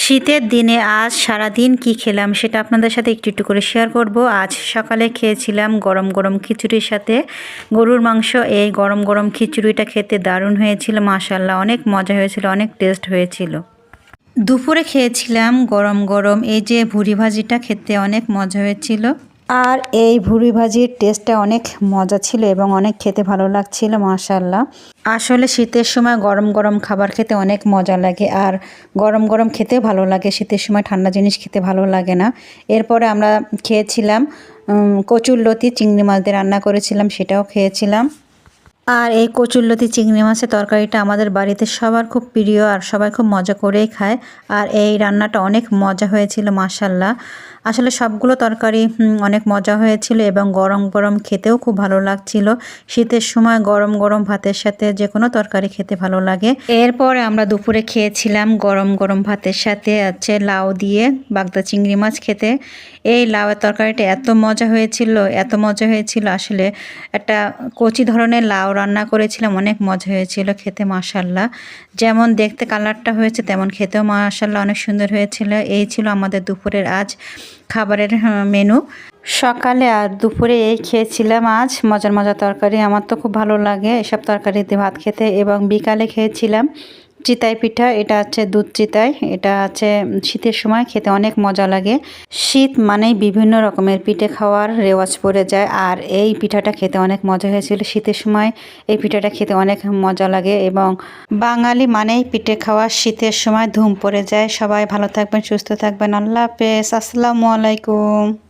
শীতের দিনে আজ সারাদিন কি খেলাম সেটা আপনাদের সাথে একটু একটু করে শেয়ার করব। আজ সকালে খেয়েছিলাম গরম গরম খিচুড়ির সাথে গরুর মাংস। এই গরম গরম খিচুড়িটা খেতে দারুণ হয়েছিল, মাশাআল্লাহ অনেক মজা হয়েছিল, অনেক টেস্ট হয়েছিল। দুপুরে খেয়েছিলাম গরম গরম এই যে ভুড়ি ভাজিটা, খেতে অনেক মজা হয়েছিল। আর এই ভুড়ি ভাজির টেস্টটা অনেক মজা ছিল এবং অনেক খেতে ভালো লাগছিল, মাশাআল্লাহ। আসলে শীতের সময় গরম গরম খাবার খেতে অনেক মজা লাগে, আর গরম গরম খেতেও ভালো লাগে। শীতের সময় ঠান্ডা জিনিস খেতে ভালো লাগে না। এরপরে আমরা খেয়েছিলাম কচুরলতি, চিংড়ি মাছ দিয়ে রান্না করেছিলাম, সেটাও খেয়েছিলাম। আর এই কচুরলতি চিংড়ি মাছের তরকারিটা আমাদের বাড়িতে সবার খুব প্রিয়, আর সবাই খুব মজা করেই খায়। আর এই রান্নাটা অনেক মজা হয়েছিল, মাশাআল্লাহ। আসলে সবগুলো তরকারি অনেক মজা হয়েছিল এবং গরম গরম খেতেও খুব ভালো লাগছিল। শীতের সময় গরম গরম ভাতের সাথে যে কোনো তরকারি খেতে ভালো লাগে। এরপরে আমরা দুপুরে খেয়েছিলাম গরম গরম ভাতের সাথে লাউ দিয়ে বাগদা চিংড়ি মাছ খেতে। এই লাউয়ের তরকারিটা এত মজা হয়েছিল, এত মজা হয়েছিল। আসলে একটা কচি ধরনের লাউ রান্না করেছিলাম, অনেক মজা হয়েছিল খেতে, মাশাআল্লাহ। যেমন দেখতে কালারটা হয়েছে তেমন খেতেও মাশাআল্লাহ অনেক সুন্দর হয়েছিল। এই ছিল আমাদের দুপুরের আজ খাবারের মেনু। সকালে আর দুপুরে এই খেয়েছিলাম আজ মজার মজার তরকারি। আমার তো খুব ভালো লাগে এসব তরকারিতে ভাত খেতে। এবং বিকালে খেয়েছিলাম চিতাই পিঠা, এটা হচ্ছে দুধ চিতাই। এটা হচ্ছে শীতের সময় খেতে অনেক মজা লাগে। শীত মানেই বিভিন্ন রকমের পিঠে খাওয়ার রেওয়াজ পড়ে যায়, আর এই পিঠাটা খেতে অনেক মজা হয়েছিল। শীতের সময় এই পিঠাটা খেতে অনেক মজা লাগে এবং বাঙালি মানেই পিঠে খাওয়া, শীতের সময় ধুম পড়ে যায়। সবাই ভালো থাকবেন, সুস্থ থাকবেন, আল্লাহ হাফেজ, আসসালামু আলাইকুম।